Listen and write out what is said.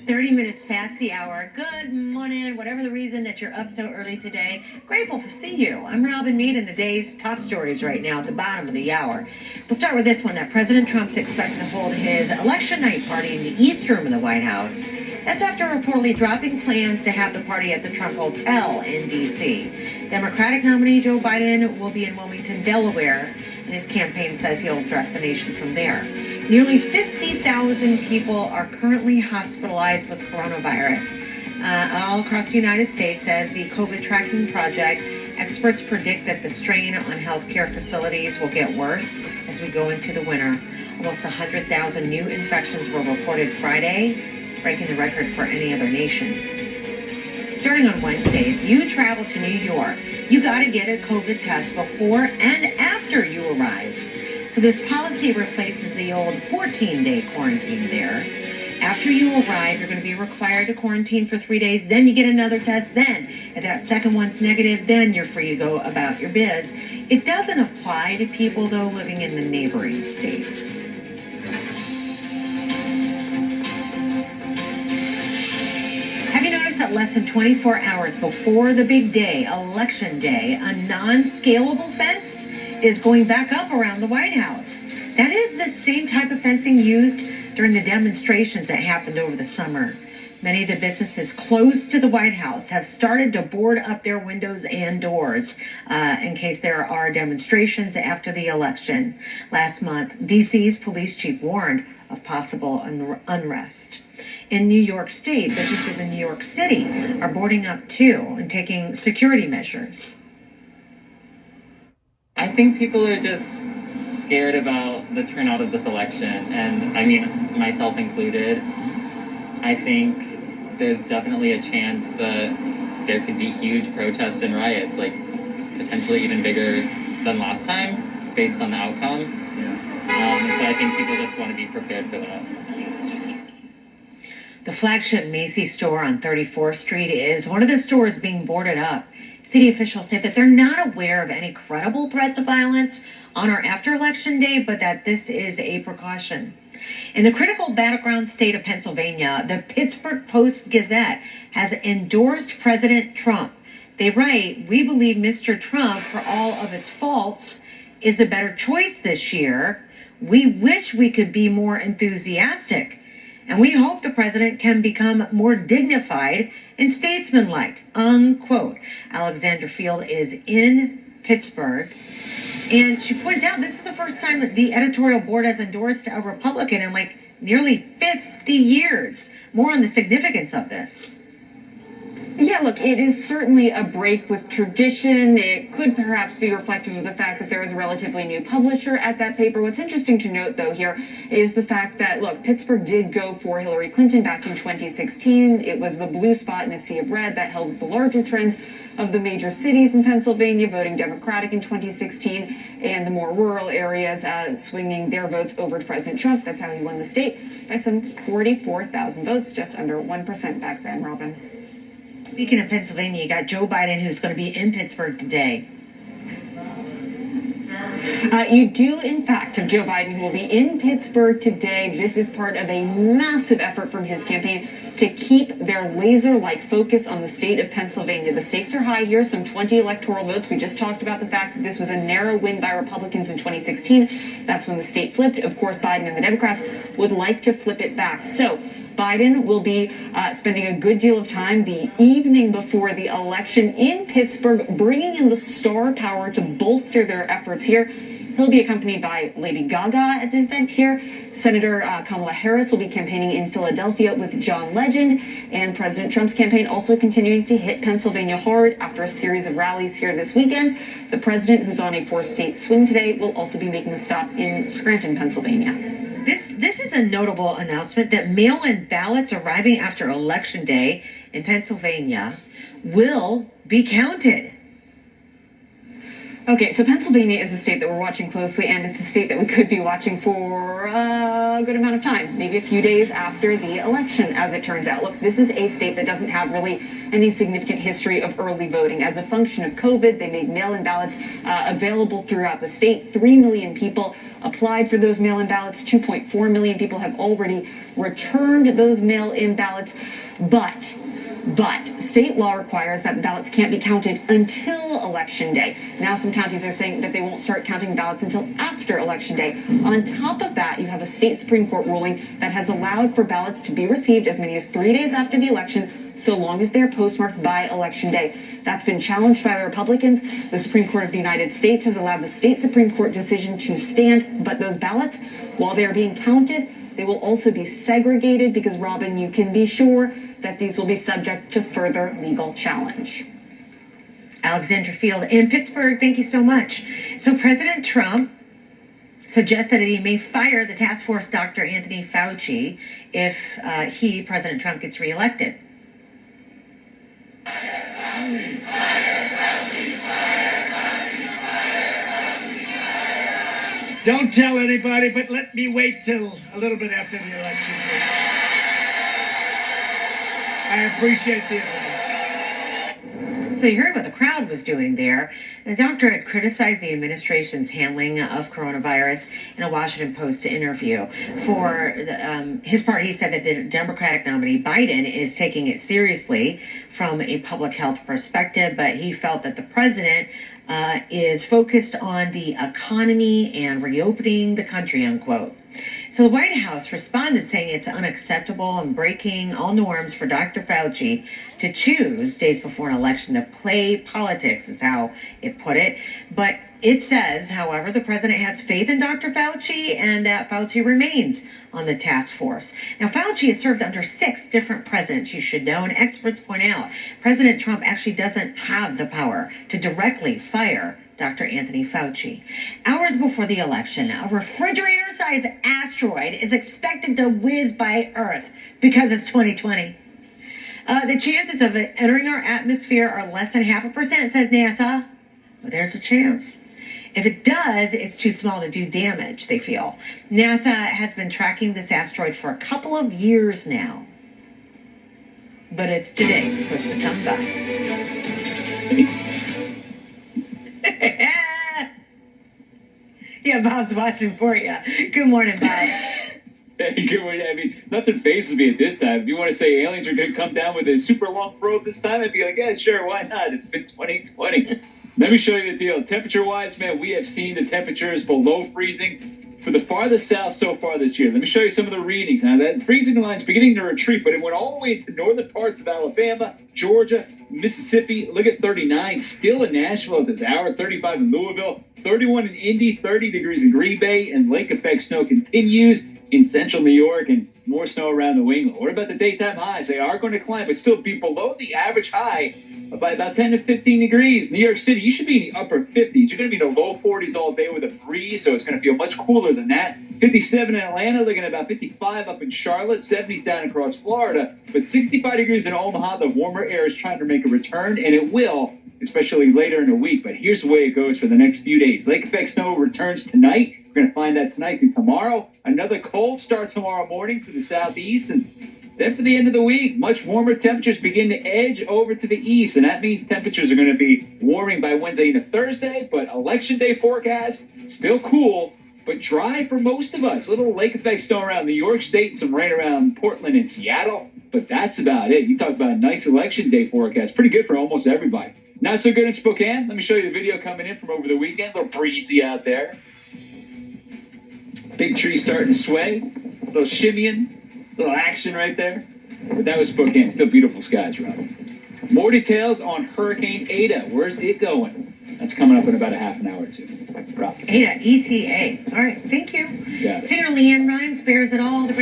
30 minutes past the hour. Good morning, whatever the reason that you're up so early today. Grateful to see you. I'm Robin Mead, and the day's top stories right now at the bottom of the hour. We'll start with this one, that President Trump's expected to hold his election night party in the East Room of the White House. That's after reportedly dropping plans to have the party at the Trump Hotel in D.C. Democratic nominee Joe Biden will be in Wilmington, Delaware, and his campaign says he'll address the nation from there. Nearly 50,000 people are currently hospitalized with coronavirus all across the United States, says the COVID tracking project. Experts predict that the strain on healthcare facilities will get worse as we go into the winter. Almost 100,000 new infections were reported Friday, breaking the record for any other nation. Starting on Wednesday, if you travel to New York, you got to get a COVID test before and after you arrive. So this policy replaces the old 14-day quarantine there. After you arrive, you're going to be required to quarantine for 3 days. Then you get another test. Then, if that second one's negative, then you're free to go about your biz. It doesn't apply to people, though, living in the neighboring states. Have you noticed that less than 24 hours before the big day, Election Day, a non-scalable fence is going back up around the White House? That is the same type of fencing used during the demonstrations that happened over the summer. Many of the businesses close to the White House have started to board up their windows and doors in case there are demonstrations after the election. Last month, D.C.'s police chief warned of possible unrest. In New York State, businesses in New York City are boarding up too and taking security measures. I think people are just scared about the turnout of this election, and I mean, myself included. I think there's definitely a chance that there could be huge protests and riots, like potentially even bigger than last time, based on the outcome. And so I think people just want to be prepared for that. The flagship Macy's store on 34th Street is one of the stores being boarded up. City officials say that they're not aware of any credible threats of violence on or after Election Day, but that this is a precaution. In the critical battleground state of Pennsylvania, the Pittsburgh Post-Gazette has endorsed President Trump. They write, "We believe Mr. Trump, for all of his faults, is the better choice this year. We wish we could be more enthusiastic. And we hope the president can become more dignified and statesmanlike," unquote. Alexandra Field is in Pittsburgh, and she points out this is the first time that the editorial board has endorsed a Republican in like nearly 50 years. More on the significance of this. Yeah, look, it is certainly a break with tradition. It could perhaps be reflective of the fact that there is a relatively new publisher at that paper. What's interesting to note, though, here is the fact that, look, Pittsburgh did go for Hillary Clinton back in 2016. It was the blue spot in a sea of red that held the larger trends of the major cities in Pennsylvania voting Democratic in 2016, and the more rural areas swinging their votes over to President Trump. That's how he won the state by some 44,000 votes, just under 1% back then, Robin. Speaking of Pennsylvania, you got Joe Biden, who's going to be in Pittsburgh today. You do, in fact, have Joe Biden, who will be in Pittsburgh today. This is part of a massive effort from his campaign to keep their laser-like focus on the state of Pennsylvania. The stakes are high here, some 20 electoral votes. We just talked about the fact that this was a narrow win by Republicans in 2016. That's when the state flipped. Of course, Biden and the Democrats would like to flip it back. So Biden will be spending a good deal of time the evening before the election in Pittsburgh, bringing in the star power to bolster their efforts here. He'll be accompanied by Lady Gaga at an event here. Senator Kamala Harris will be campaigning in Philadelphia with John Legend. And President Trump's campaign also continuing to hit Pennsylvania hard after a series of rallies here this weekend. The president, who's on a 4-state swing today, will also be making a stop in Scranton, Pennsylvania. This is a notable announcement that mail-in ballots arriving after Election Day in Pennsylvania will be counted. Okay, so Pennsylvania is a state that we're watching closely, and it's a state that we could be watching for a good amount of time, maybe a few days after the election, as it turns out. Look, this is a state that doesn't have really any significant history of early voting. As a function of COVID, they made mail-in ballots available throughout the state. 3 million people applied for those mail-in ballots. 2.4 million people have already returned those mail-in ballots. But state law requires that the ballots can't be counted until Election Day. Now some counties are saying that they won't start counting ballots until after Election Day. On top of that, you have a state Supreme Court ruling that has allowed for ballots to be received as many as 3 days after the election, so long as they're postmarked by Election Day. That's been challenged by the Republicans. The Supreme Court of the United States has allowed the state Supreme Court decision to stand, but those ballots, while they are being counted, they will also be segregated because, Robin, you can be sure that these will be subject to further legal challenge. Alexander Field in Pittsburgh, thank you so much. So President Trump suggested that he may fire the task force Dr. Anthony Fauci if President Trump, gets reelected. Don't tell anybody, but let me wait till a little bit after the election. I appreciate the invitation. So you heard what the crowd was doing there. The doctor had criticized the administration's handling of coronavirus in a Washington Post interview. For his part, he said that the Democratic nominee Biden is taking it seriously from a public health perspective, but he felt that the president is focused on the economy and reopening the country, unquote. So the White House responded saying it's unacceptable and breaking all norms for Dr. Fauci to choose days before an election to play politics, is how it put it. But it says, however, the president has faith in Dr. Fauci and that Fauci remains on the task force. Now, Fauci has served under 6 different presidents, you should know, and experts point out President Trump actually doesn't have the power to directly fire Dr. Anthony Fauci. Hours before the election, a refrigerator-sized asteroid is expected to whiz by Earth because it's 2020. The chances of it entering our atmosphere are less than 0.5%, says NASA. But there's a chance. If it does, it's too small to do damage, they feel. NASA has been tracking this asteroid for a couple of years now. But it's today it's supposed to come by. Yeah, Bob's watching for you. Good morning, Bob. Hey, good morning. I mean, nothing phases me at this time. If you want to say aliens are going to come down with a super long probe this time, I'd be like, yeah, sure, why not? It's been 2020. Let me show you the deal. Temperature-wise, man, we have seen the temperatures below freezing for the farthest south so far this year. Let me show you some of the readings. Now, that freezing line's beginning to retreat, but it went all the way into northern parts of Alabama, Georgia, Mississippi. Look at 39 still in Nashville at this hour, 35 in Louisville, 31 in Indy, 30 degrees in Green Bay, and lake effect snow continues in central New York and more snow around New England. What about the daytime highs? They are going to climb, but still be below the average high by about 10 to 15 degrees. New York City, you should be in the upper 50s. You're going to be in the low 40s all day with a breeze, so it's going to feel much cooler than that. 57 in Atlanta, looking at about 55 up in Charlotte, 70s down across Florida, but 65 degrees in Omaha. The warmer air is trying to make a return, and it will, especially later in the week. But here's the way it goes for the next few days. Lake effect snow returns tonight. We're going to find that tonight through tomorrow. Another cold start tomorrow morning to the southeast, and then for the end of the week, much warmer temperatures begin to edge over to the east, and that means temperatures are going to be warming by Wednesday into Thursday, but election day forecast, still cool, but dry for most of us. A little lake effect snow around New York State, some rain around Portland and Seattle, but that's about it. You talk about a nice election day forecast. Pretty good for almost everybody. Not so good in Spokane. Let me show you the video coming in from over the weekend. A little breezy out there. Big tree starting to sway. A little shimmying. A little action right there. But that was Spokane. Still beautiful skies, Rob. More details on Hurricane Ada. Where's it going? That's coming up in about a half an hour or two. Rob. Ada, ETA. All right, thank you. Got it. Singer Leanne Rimes bears it all to